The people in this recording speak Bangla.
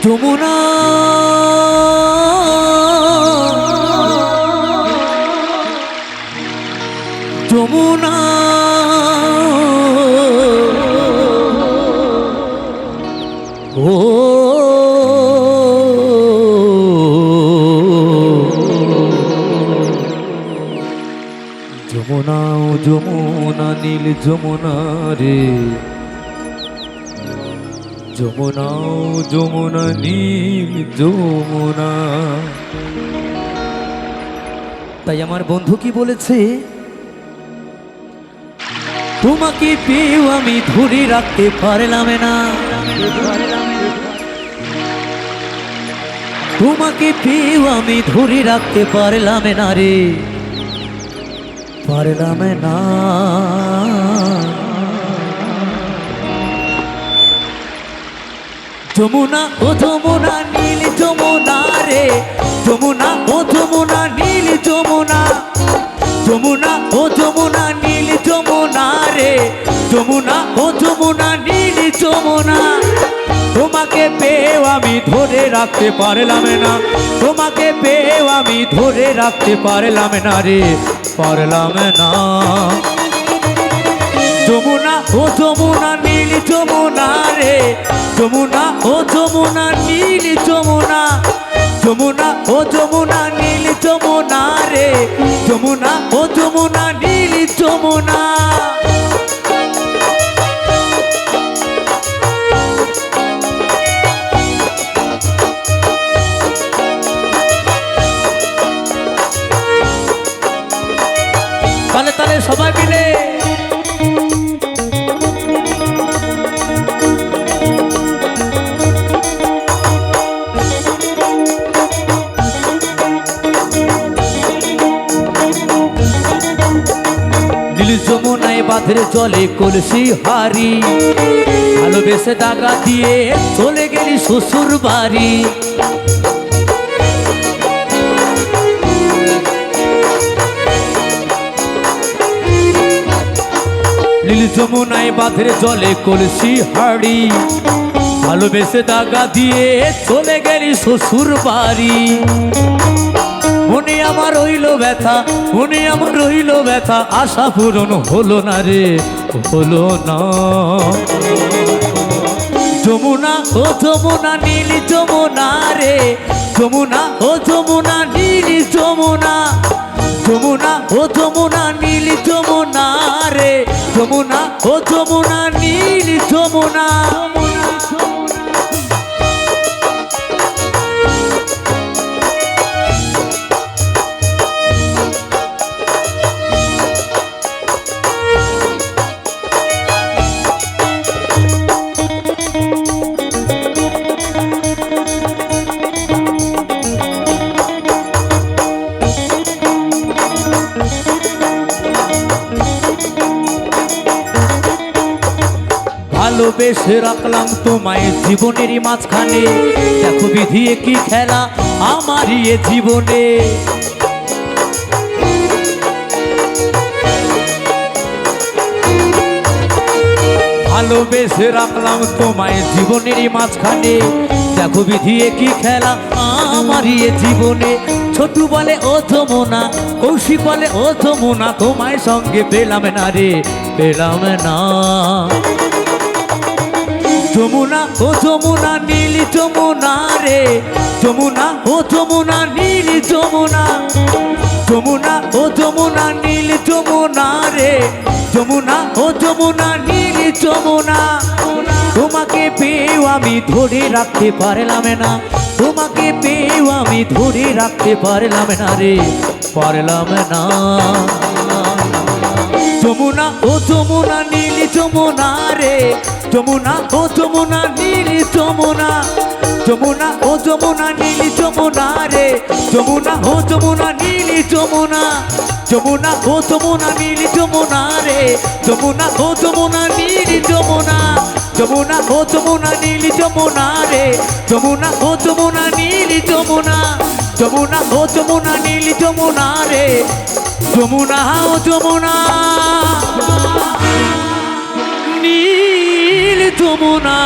যমুনা যমুনা ও যমুনা ও যমুনা নীল যমুনা রে যমুনা ও যমুনা নীল যমুনা। তাই আমার বন্ধু কি বলেছে, তোমাকে পেয়েও আমি ধরে রাখতে পারলাম না, তোমাকে পেয়েও আমি ধরে রাখতে পারলাম না রে, পারলাম না। যমুনা ও যমুনা নীল যমুনা রে, যমুনা ও যমুনা নীল যমুনা, যমুনা ও যমুনা নীল যমুনা রে, যমুনা ও যমুনা নীল যমুনা। তোমাকে পেয়েও আমি ধরে রাখতে পারলাম না, তোমাকে পেয়েও আমি ধরে রাখতে পারলাম না রে, পারলাম না। যমুনা ও যমুনা নীল যমুনা রে, যমুনা ও যমুনা নীল যমুনা, যমুনা ও যমুনা নীল যমুনা রে, যমুনা ও যমুনা নীল যমুনা। তালে তালে সবাই মিলে যমুনায় বাঁধের জলে কলসি হারি, ভালোবেসে দাগা দিয়ে চলে গেলি শ্বশুর বাড়ি। নীল যমুনায় বাঁধের জলে কলসি হাড়ি, ভালোবেসে দাগা দিয়ে চলে গেলি শ্বশুর বাড়ি। মনে আমার রইল ব্যথা, মনে আমার রইল ব্যথা, আশা পূরণ হলো না রে, হলো না। যমুনা ও যমুনা নীল যমুনা রে, যমুনা ও যমুনা নীল যমুনা, যমুনা ও যমুনা নীল যমুনা রে, যমুনা ও যমুনা নীল যমুনা। ভালোবেসে রাখলাম তোমায় জীবনেরই মাঝখানে, দেখো বিধিয়ে কি খেলা আমারই এ জীবনে। ভালোবেসে রাখলাম তোমায় জীবনেরই মাঝখানে, দেখো বিধিয়ে কি খেলা আমারই এ জীবনে। ছোটু বলে ও যমুনা, কৌশিক বলে ও যমুনা, তোমায় সঙ্গে পেলাম না রে, পেলাম না। যমুনা ও যমুনা নীল যমুনা রে, যমুনা ও যমুনা নীল যমুনা, যমুনা ও যমুনা নীল যমুনা রে, যমুনা ও যমুনা নীল যমুনা। তোমাকে পেয়েও আমি ধরে রাখতে পারলাম না, তোমাকে পেয়েও আমি ধরে রাখতে পারলাম না রে, পারলাম না। যমুনা ও যমুনা নীল যমুনা রে, যমুনা ও যমুনা নীল যমুনা, যমুনা ও যমুনা নীল যমুনা রে, যমুনা ও যমুনা নীল যমুনা, যমুনা ও যমুনা নীল যমুনা রে, যমুনা ও যমুনা নীল যমুনা, যমুনা ও যমুনা নীল যমুনা রে, যমুনা ও যমুনা নীল যমুনা, যমুনা ও যমুনা নীল যমুনা রে, যমুনা ও যমুনা নীল যমুনা।